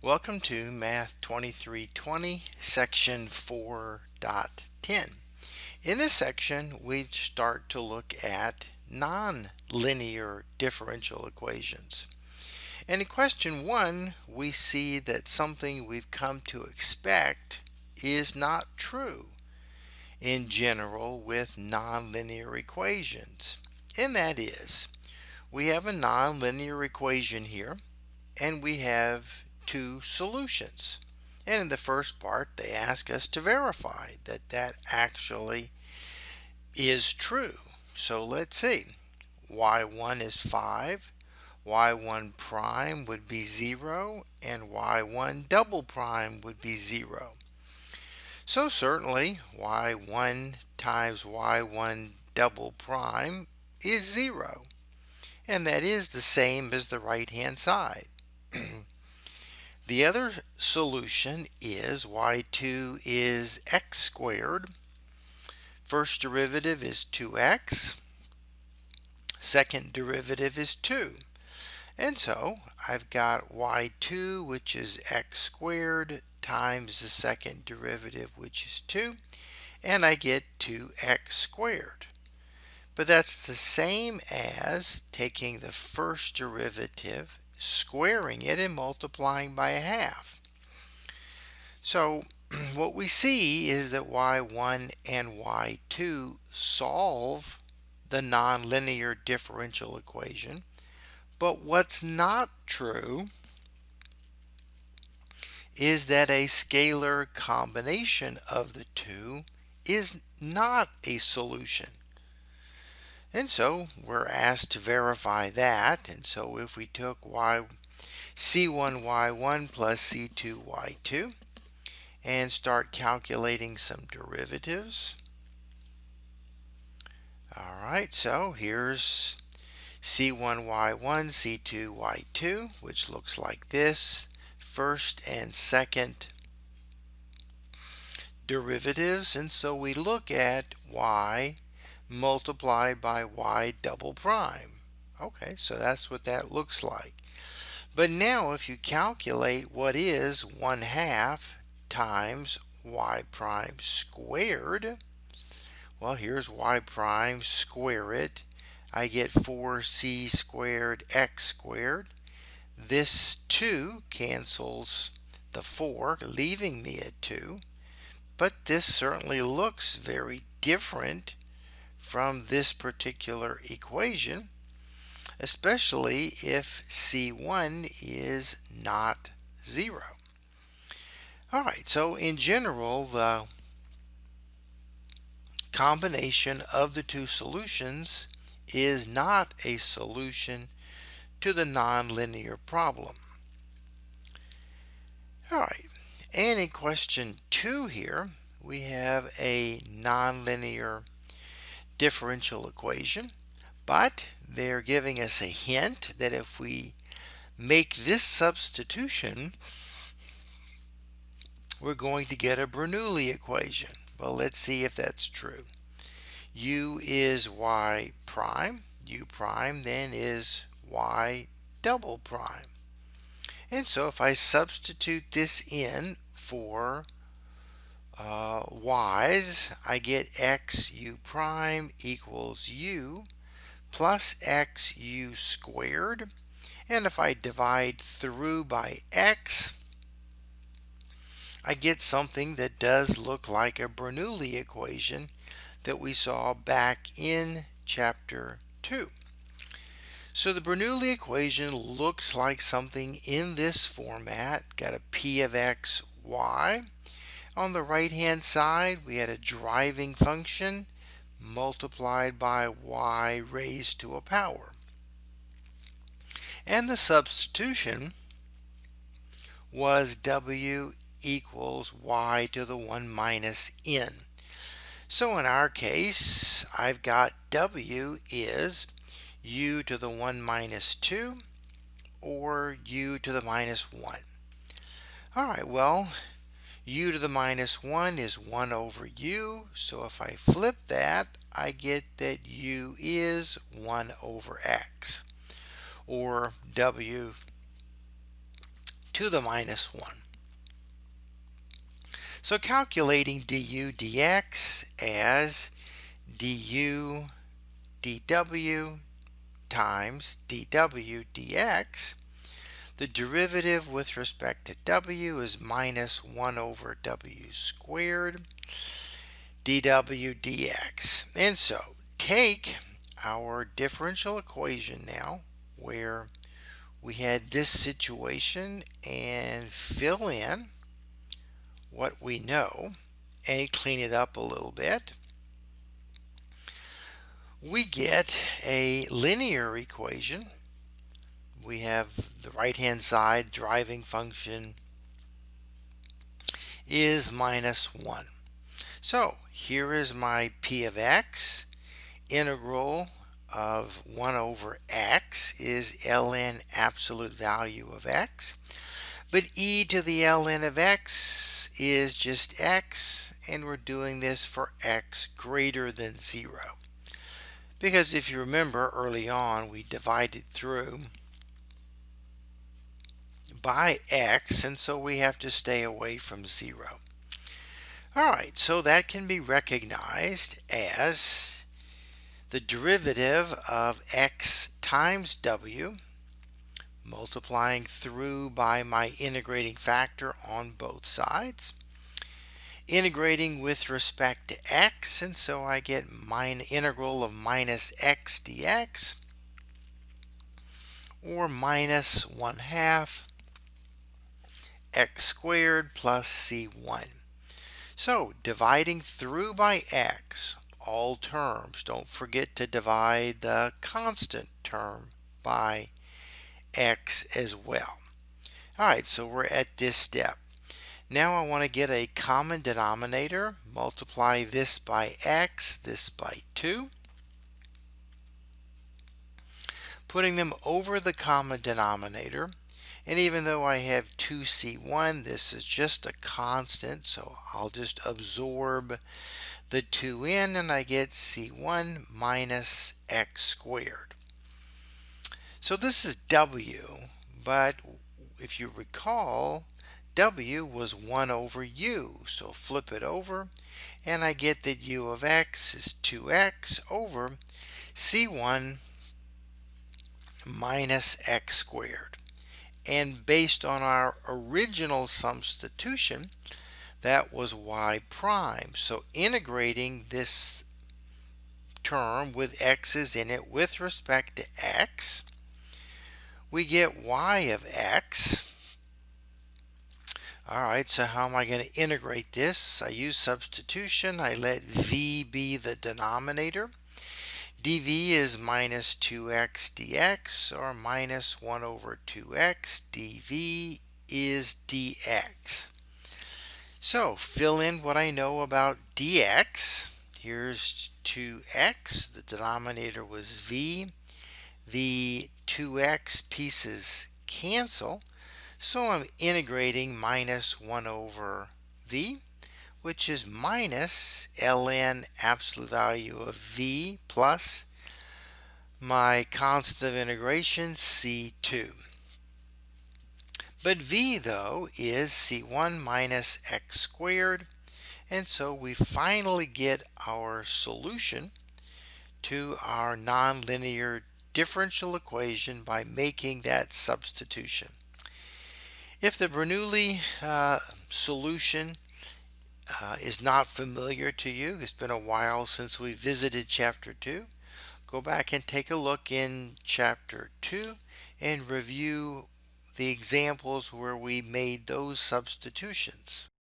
Welcome to Math 2320, Section 4.10. In this section, we start to look at nonlinear differential equations. And in question 1, we see that something we've come to expect is not true in general with nonlinear equations. And that is, we have a nonlinear equation here, and we have two solutions. And in the first part, they ask us to verify that that actually is true. So let's see. y1 is 5, y1 prime would be 0, and y1 double prime would be 0. So certainly y1 times y1 double prime is 0. And that is the same as the right-hand side. The other solution is y2 is x squared. First derivative is 2x. Second derivative is 2. And so I've got y2, which is x squared, times the second derivative, which is 2. And I get 2x squared. But that's the same as taking the first derivative, squaring it, and multiplying by a half. So what we see is that y1 and y2 solve the nonlinear differential equation. But what's not true is that a scalar combination of the two is not a solution. And so we're asked to verify that. And so if we took c1y1 plus c2y2 and start calculating some derivatives. Alright, so here's c1y1, c2y2, which looks like this. First and second derivatives, and so we look at y multiplied by y double prime. Okay, so that's what that looks like. But now if you calculate what is 1/2 times y prime squared, well, here's y prime, square it. I get 4c squared x squared. This 2 cancels the 4, leaving me at 2. But this certainly looks very different from this particular equation, especially if c1 is not 0. Alright, so in general, the combination of the two solutions is not a solution to the nonlinear problem. Alright, and in question 2 here, we have a nonlinear differential equation, but they're giving us a hint that if we make this substitution, we're going to get a Bernoulli equation. Well, let's see if that's true. U is y prime. U prime then is y double prime. And so if I substitute this in for y's, I get x u prime equals u plus x u squared. And if I divide through by x, I get something that does look like a Bernoulli equation that we saw back in chapter 2. So the Bernoulli equation looks like something in this format. Got a p of x, y. On the right hand side, we had a driving function multiplied by y raised to a power. And the substitution was w equals y to the 1 minus n. So in our case, I've got w is u to the 1 minus 2 or u to the minus 1. Alright, well, u to the minus 1 is 1 over u, so if I flip that, I get that u is 1 over x, or w to the minus 1. So calculating du dx as du dw times dw dx, the derivative with respect to w is minus 1 over w squared dw dx. And so take our differential equation now where we had this situation and fill in what we know and clean it up a little bit. We get a linear equation. We have the right hand side driving function is minus 1. So here is my p of x. Integral of 1 over x is ln absolute value of x. But e to the ln of x is just x, and we're doing this for x greater than 0. Because if you remember early on, we divided through by x, and so we have to stay away from 0. Alright, so that can be recognized as the derivative of x times w, multiplying through by my integrating factor on both sides, integrating with respect to x, and so I get integral of minus x dx, or minus 1/2 x squared plus c1. So dividing through by x, all terms, don't forget to divide the constant term by x as well. Alright, so we're at this step. Now I want to get a common denominator, multiply this by x, this by 2. Putting them over the common denominator, and even though I have 2c1, this is just a constant, so I'll just absorb the 2 in, and I get c1 minus x squared. So this is w, but if you recall, w was 1 over u, so flip it over, and I get that u of x is 2x over c1 minus x squared. And based on our original substitution, that was y prime. So integrating this term with x's in it with respect to x, we get y of x. Alright, so how am I going to integrate this? I use substitution. I let v be the denominator. dv is minus 2x dx, or minus 1 over 2x. dv is dx. So fill in what I know about dx. Here's 2x. The denominator was v. The 2x pieces cancel. So I'm integrating minus 1 over v, which is minus ln absolute value of v plus my constant of integration c2. But v, though, is c1 minus x squared, and so we finally get our solution to our nonlinear differential equation by making that substitution. If the Bernoulli solution is not familiar to you, it's been a while since we visited Chapter 2, go back and take a look in Chapter 2 and review the examples where we made those substitutions.